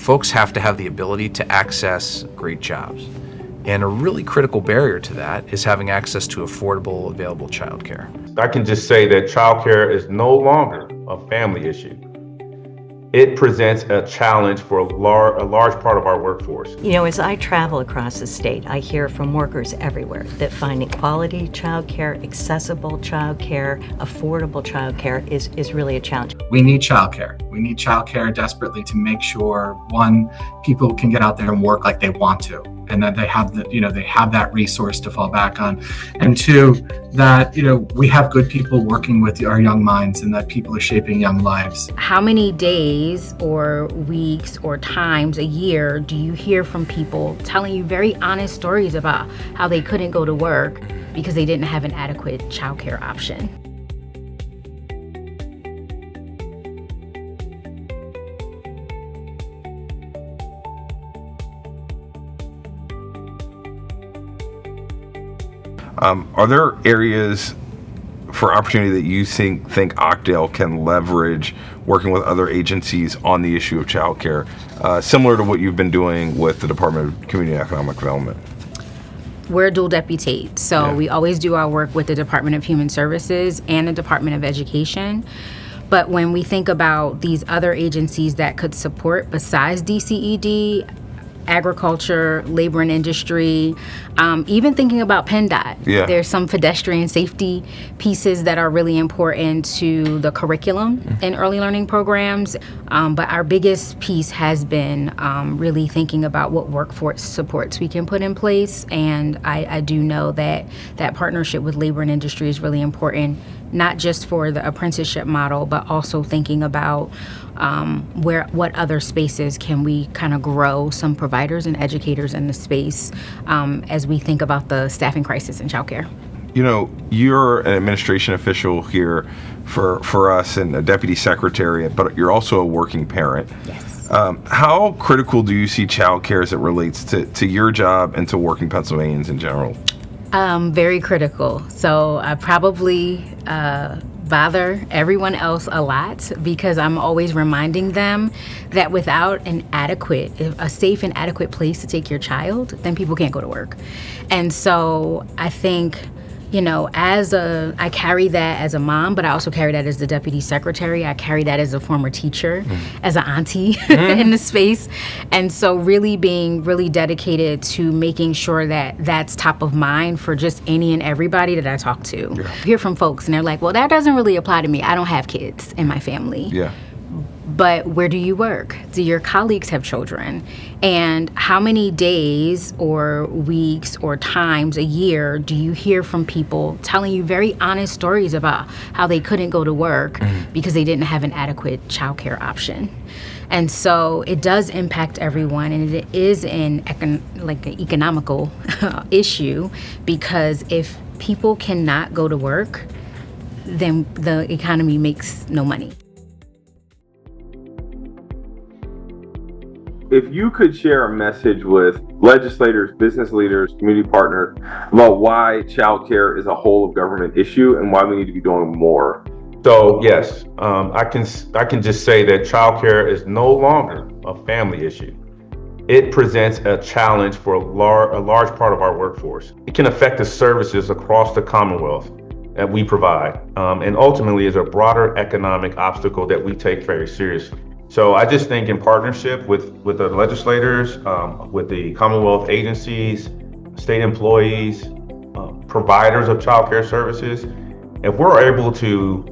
folks have to have the ability to access great jobs. And a really critical barrier to that is having access to affordable, available childcare. I can just say that childcare is no longer a family issue. It presents a challenge for a large part of our workforce. You know, as I travel across the state, I hear from workers everywhere that finding quality childcare, accessible childcare, affordable childcare is really a challenge. We need childcare. We need childcare desperately to make sure, one, people can get out there and work like they want to, and that they have that resource to fall back on, and two, that we have good people working with our young minds, and that people are shaping young lives. How many days or weeks or times a year do you hear from people telling you very honest stories about how they couldn't go to work because they didn't have an adequate childcare option? Are there areas for opportunity that you think OCDEL can leverage working with other agencies on the issue of childcare, similar to what you've been doing with the Department of Community and Economic Development? We're dual deputate, so we always do our work with the Department of Human Services and the Department of Education. But when we think about these other agencies that could support besides DCED, agriculture, labor and industry, even thinking about PennDOT. There's some pedestrian safety pieces that are really important to the curriculum in early learning programs. But our biggest piece has been really thinking about what workforce supports we can put in place. And I do know that partnership with labor and industry is really important, not just for the apprenticeship model, but also thinking about what other spaces can we kind of grow some providers and educators in the space as we think about the staffing crisis in childcare. You're an administration official here for us and a deputy secretary, but you're also a working parent. Yes. How critical do you see childcare as it relates to your job and to working Pennsylvanians in general? Very critical. So I probably bother everyone else a lot because I'm always reminding them that without a safe and adequate place to take your child, then people can't go to work. And so I think, I carry that as a mom, but I also carry that as the deputy secretary. I carry that as a former teacher, as an auntie in the space. And so really being really dedicated to making sure that that's top of mind for just any and everybody that I talk to. I hear from folks and they're like, well, that doesn't really apply to me. I don't have kids in my family. But where do you work? Do your colleagues have children? And how many days or weeks or times a year do you hear from people telling you very honest stories about how they couldn't go to work because they didn't have an adequate childcare option? And so it does impact everyone, and it is an economical issue, because if people cannot go to work, then the economy makes no money. If you could share a message with legislators, business leaders, community partners about why childcare is a whole of government issue and why we need to be doing more. So yes, I can just say that childcare is no longer a family issue. It presents a challenge for a large part of our workforce. It can affect the services across the Commonwealth that we provide, and ultimately is a broader economic obstacle that we take very seriously. So I just think in partnership with the legislators, with the Commonwealth agencies, state employees, providers of childcare services, if we're able to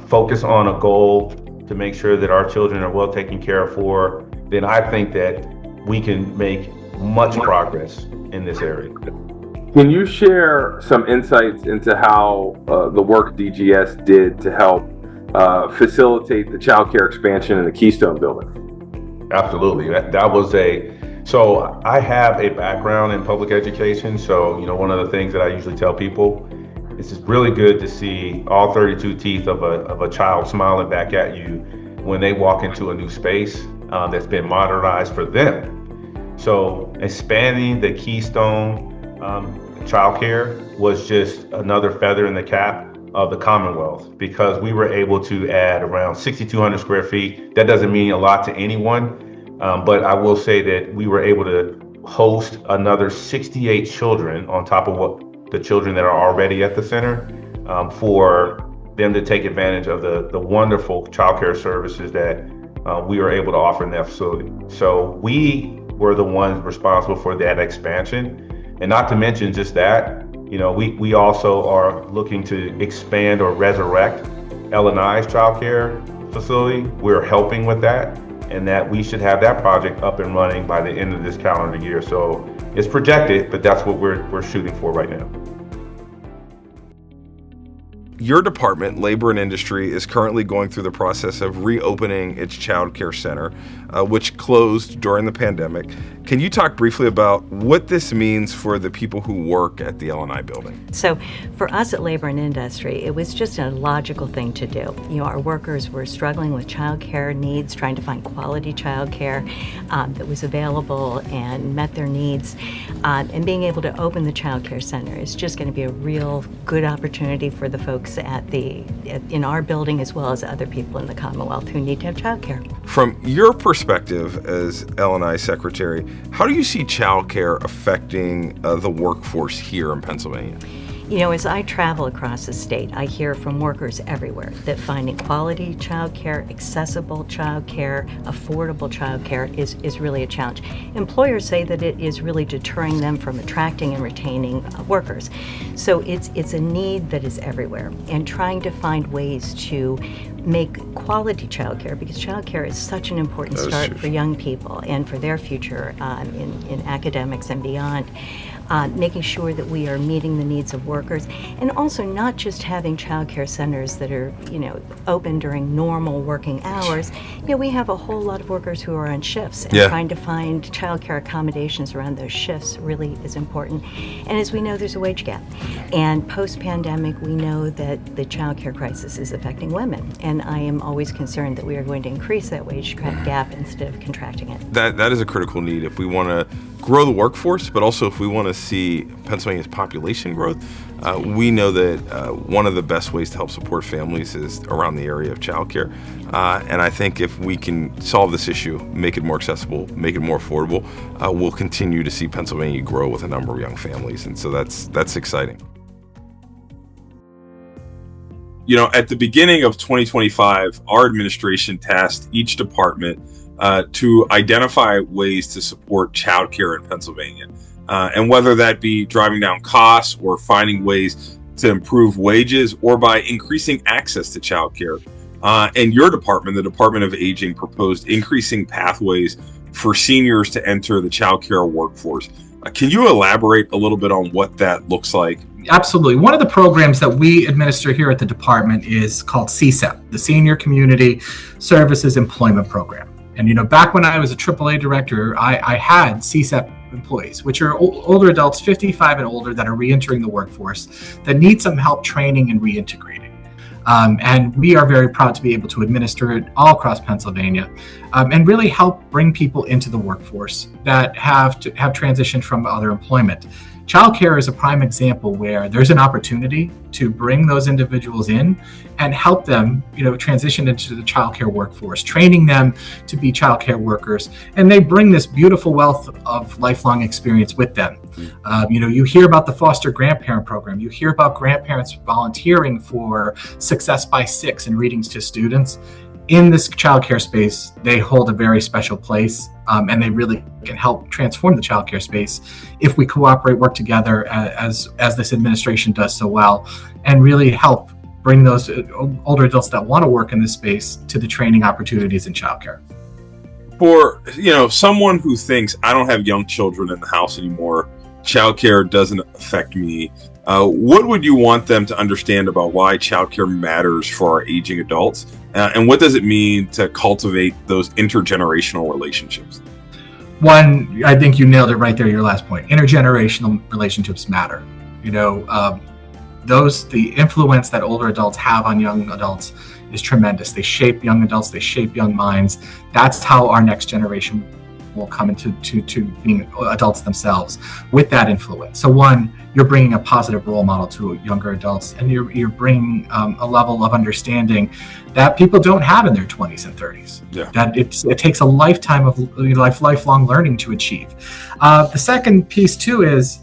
focus on a goal to make sure that our children are well taken care of for, then I think that we can make much progress in this area. Can you share some insights into how the work DGS did to help facilitate the child care expansion in the Keystone building? Absolutely. So I have a background in public education. So, one of the things that I usually tell people is it's really good to see all 32 teeth of a child smiling back at you when they walk into a new space that's been modernized for them. So expanding the Keystone childcare was just another feather in the cap of the Commonwealth, because we were able to add around 6,200 square feet. That doesn't mean a lot to anyone, But I will say that we were able to host another 68 children on top of what the children that are already at the center, for them to take advantage of the wonderful childcare services that we were able to offer in that facility. So we were the ones responsible for that expansion. And not to mention just that, we also are looking to expand or resurrect L&I's childcare facility. We're helping with that, and that we should have that project up and running by the end of this calendar year. So it's projected, but that's what we're shooting for right now. Your department, Labor and Industry, is currently going through the process of reopening its child care center, which closed during the pandemic. Can you talk briefly about what this means for the people who work at the L&I building? So for us at Labor and Industry, it was just a logical thing to do. Our workers were struggling with child care needs, trying to find quality child care that was available and met their needs. And being able to open the child care center is just going to be a real good opportunity for the folks in our building, as well as other people in the Commonwealth who need to have child care. From your perspective as L&I Secretary, how do you see child care affecting the workforce here in Pennsylvania? As I travel across the state, I hear from workers everywhere that finding quality childcare, accessible childcare, affordable childcare is really a challenge. Employers say that it is really deterring them from attracting and retaining workers. So it's a need that is everywhere, and trying to find ways to make quality childcare, because childcare is such an important start for young people and for their future in academics and beyond. Making sure that we are meeting the needs of workers, and also not just having child care centers that are, open during normal working hours. We have a whole lot of workers who are on shifts, and trying to find child care accommodations around those shifts really is important. And as we know, there's a wage gap. And post-pandemic, we know that the child care crisis is affecting women. And I am always concerned that we are going to increase that wage gap instead of contracting it. That is a critical need if we want to grow the workforce, but also if we want to see Pennsylvania's population growth. We know that one of the best ways to help support families is around the area of childcare. And I think if we can solve this issue, make it more accessible, make it more affordable, we'll continue to see Pennsylvania grow with a number of young families. And so that's exciting. At the beginning of 2025, our administration tasked each department to identify ways to support childcare in Pennsylvania. And whether that be driving down costs or finding ways to improve wages or by increasing access to childcare. And your department, the Department of Aging, proposed increasing pathways for seniors to enter the childcare workforce. Can you elaborate a little bit on what that looks like? Absolutely. One of the programs that we administer here at the department is called CSEP, the Senior Community Services Employment Program. And back when I was a AAA director, I had CSEP employees, which are older adults 55 and older that are reentering the workforce that need some help training and reintegrating. And we are very proud to be able to administer it all across Pennsylvania and really help bring people into the workforce that have transitioned from other employment. Childcare is a prime example where there's an opportunity to bring those individuals in and help them, transition into the childcare workforce, training them to be childcare workers, and they bring this beautiful wealth of lifelong experience with them. You hear about the foster grandparent program. You hear about grandparents volunteering for Success by Six and readings to students. In this childcare space, they hold a very special place, and they really can help transform the childcare space if we cooperate, work together as this administration does so well, and really help bring those older adults that want to work in this space to the training opportunities in childcare. For someone who thinks I don't have young children in the house anymore, childcare doesn't affect me, what would you want them to understand about why childcare matters for our aging adults? And what does it mean to cultivate those intergenerational relationships? One, I think you nailed it right there, your last point. Intergenerational relationships matter. The influence that older adults have on young adults is tremendous. They shape young adults, they shape young minds. That's how our next generation will come into to being adults themselves with that influence. So one, you're bringing a positive role model to younger adults, and you're bringing a level of understanding that people don't have in their 20s and 30s. Yeah. That it takes a lifetime of lifelong learning to achieve. The second piece too is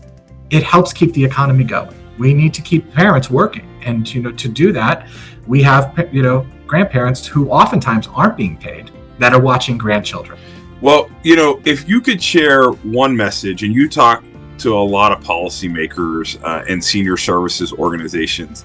it helps keep the economy going. We need to keep parents working, and to do that, we have grandparents who oftentimes aren't being paid that are watching grandchildren. Well, if you could share one message, and you talk to a lot of policymakers and senior services organizations,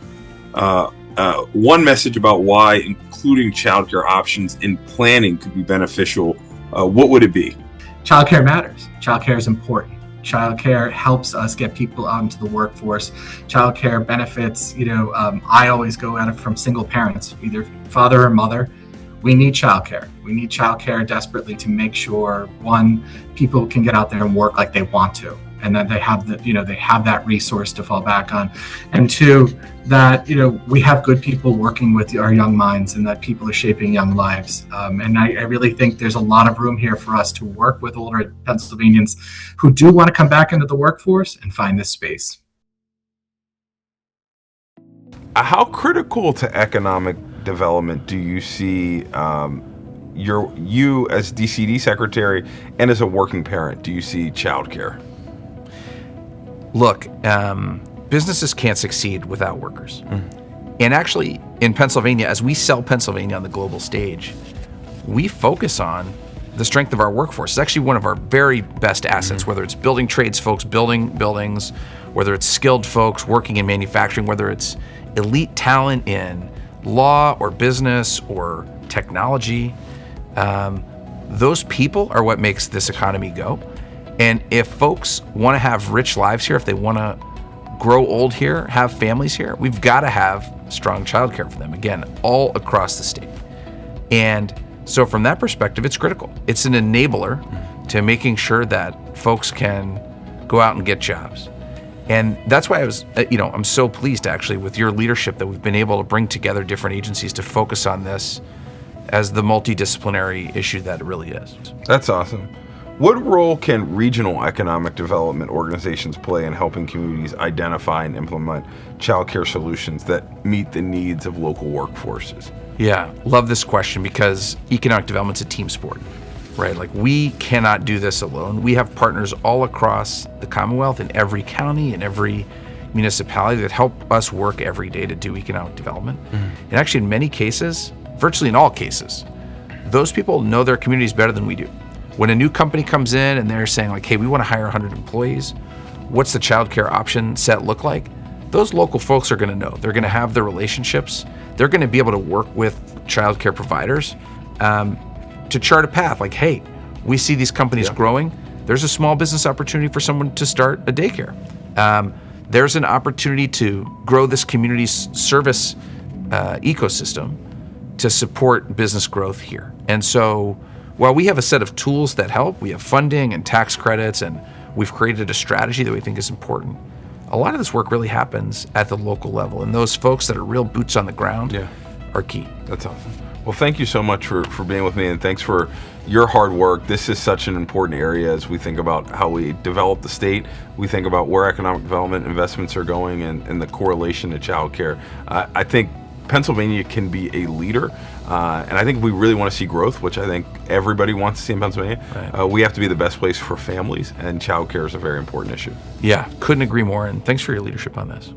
one message about why including childcare options in planning could be beneficial, what would it be? Childcare matters. Childcare is important. Childcare helps us get people out into the workforce. Childcare benefits, I always go at it from single parents, either father or mother. We need childcare. We need childcare desperately to make sure, one, people can get out there and work like they want to, and that they have that resource to fall back on, and two, that we have good people working with our young minds, and that people are shaping young lives. And I really think there's a lot of room here for us to work with older Pennsylvanians who do want to come back into the workforce and find this space. How critical to economic development do you see you as DCED secretary and as a working parent, do you see childcare? Look, businesses can't succeed without workers. And actually, in Pennsylvania, as we sell Pennsylvania on the global stage, we focus on the strength of our workforce. It's actually one of our very best assets, whether it's building trades folks building buildings, whether it's skilled folks working in manufacturing, whether it's elite talent in law or business or technology. Those people are what makes this economy go. And if folks want to have rich lives here, if they want to grow old here, have families here, we've got to have strong childcare for them, again, all across the state. And so from that perspective, it's critical. It's an enabler to making sure that folks can go out and get jobs. And that's why I'm so pleased actually with your leadership that we've been able to bring together different agencies to focus on this as the multidisciplinary issue that it really is. That's awesome. What role can regional economic development organizations play in helping communities identify and implement childcare solutions that meet the needs of local workforces? Yeah, love this question because economic development's a team sport, right? Like we cannot do this alone. We have partners all across the Commonwealth in every county and every municipality that help us work every day to do economic development. And actually in many cases, virtually in all cases, those people know their communities better than we do. When a new company comes in and they're saying like, hey, we want to hire 100 employees, what's the childcare option set look like? Those local folks are going to know. They're going to have the relationships. They're going to be able to work with childcare providers to chart a path. Like, hey, we see these companies growing. There's a small business opportunity for someone to start a daycare. There's an opportunity to grow this community's service ecosystem to support business growth here. And so while we have a set of tools that help, we have funding and tax credits, and we've created a strategy that we think is important, a lot of this work really happens at the local level, and those folks that are real boots on the ground are key. That's awesome. Well, thank you so much for being with me, and thanks for your hard work. This is such an important area as we think about how we develop the state. We think about where economic development investments are going and the correlation to childcare. I think Pennsylvania can be a leader, and I think if we really want to see growth, which I think everybody wants to see in Pennsylvania, we have to be the best place for families, and childcare is a very important issue. Yeah, couldn't agree more, and thanks for your leadership on this.